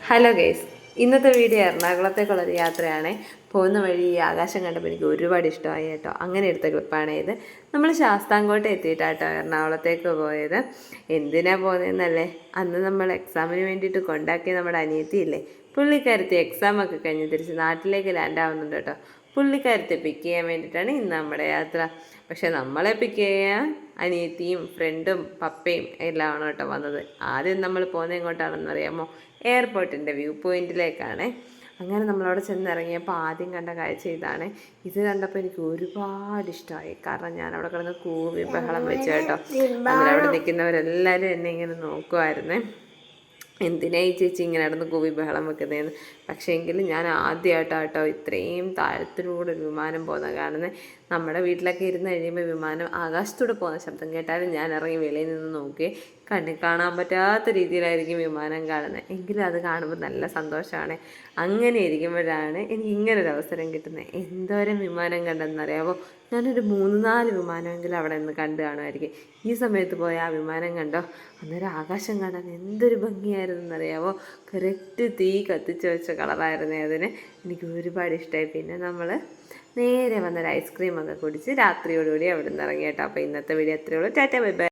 Hello guys, ഇന്നത്തെ video എറണാകുളത്തേക്കുള്ളൊരു യാത്രയാണ്. പോകുന്ന വഴി ഈ ആകാശം കണ്ടപ്പോൾ എനിക്ക് ഒരുപാട് ഇഷ്ടമായി കേട്ടോ. അങ്ങനെ എടുത്ത ക്ലിപ്പാണ് ഇത്. നമ്മൾ ശാസ്താംകോട്ട എത്തിയിട്ടാട്ടോ എറണാകുളത്തേക്ക് പോയത്. എന്തിനാ പോകുന്നതെന്നല്ലേ, അന്ന് നമ്മൾ എക്സാമിന് വേണ്ടിയിട്ട് കൊണ്ടാക്കിയ നമ്മുടെ അനിയത്തിയില്ലേ, പുള്ളിക്കാരത്തി എക്സാമൊക്കെ കഴിഞ്ഞ് തിരിച്ച് നാട്ടിലേക്ക് ലാൻഡ് ആവുന്നുണ്ട് കേട്ടോ. പുള്ളിക്കാരത്തെ പിക്ക് ചെയ്യാൻ വേണ്ടിയിട്ടാണ് ഇന്ന് നമ്മുടെ യാത്ര. പക്ഷെ നമ്മളെ പിക്ക് ചെയ്യാൻ അനിയത്തിയും ഫ്രണ്ടും പപ്പയും എല്ലാമാണ് കേട്ടോ വന്നത്. ആദ്യം നമ്മൾ പോകുന്നത് എങ്ങോട്ടാണെന്ന് അറിയാമോ? എയർപോർട്ടിൻ്റെ വ്യൂ പോയിന്റിലേക്കാണ്. അങ്ങനെ നമ്മളവിടെ ചെന്നിറങ്ങിയപ്പോൾ ആദ്യം കണ്ട കാഴ്ച ഇതാണ്. ഇത് കണ്ടപ്പോൾ എനിക്ക് ഒരുപാട് ഇഷ്ടമായി. കാരണം ഞാൻ അവിടെ കിടന്ന് കൂവി ബഹളം വെച്ചു കേട്ടോ. അങ്ങനെ അവിടെ നിൽക്കുന്നവരെല്ലാവരും എന്നെ ഇങ്ങനെ നോക്കുമായിരുന്നേ, എന്തിനാ ഈ ചേച്ചി ഇങ്ങനെ നടന്ന് കൂവി ബഹളം വെക്കുന്നതെന്ന്. പക്ഷേ എങ്കിലും ഞാൻ ആദ്യമായിട്ടാട്ടോ ഇത്രയും താഴത്തിലൂടെ ഒരു വിമാനം പോകുന്നത് കാണുന്നത്. നമ്മുടെ വീട്ടിലൊക്കെ ഇരുന്ന് കഴിയുമ്പോൾ വിമാനം ആകാശത്തൂടെ പോകുന്ന ശബ്ദം കേട്ടാലും ഞാൻ ഇറങ്ങി വെളിയിൽ നിന്ന് നോക്കി കണ്ണിൽ കാണാൻ പറ്റാത്ത രീതിയിലായിരിക്കും വിമാനം കാണുന്നത്. എങ്കിലും അത് കാണുമ്പോൾ നല്ല സന്തോഷമാണ്. അങ്ങനെ ഇരിക്കുമ്പോഴാണ് എനിക്ക് ഇങ്ങനൊരു അവസരം കിട്ടുന്നത്. എന്തോരം വിമാനം കണ്ടെന്നറിയാമോ? ഞാനൊരു 3-4 വിമാനമെങ്കിലും അവിടെ നിന്ന് കണ്ടു കാണുമായിരിക്കും. ഈ സമയത്ത് പോയ ആ വിമാനം കണ്ടോ, അന്നേരം ആകാശം കാണാൻ എന്തൊരു ഭംഗിയായിരുന്നു എന്നറിയാമോ? കറക്റ്റ് തീ കത്തിച്ച് വെച്ച കളറായിരുന്നേ അതിന്. എനിക്ക് ഒരുപാട് ഇഷ്ടമായി. പിന്നെ നമ്മൾ നേരെ വന്നൊരു ഐസ്ക്രീമൊക്കെ കുടിച്ച് രാത്രിയോടുകൂടി അവിടെ നിന്ന് ഇറങ്ങി കേട്ടോ. അപ്പോൾ ഇന്നത്തെ വീഡിയോ അത്രയേ ഉള്ളൂ. Tata bye bye.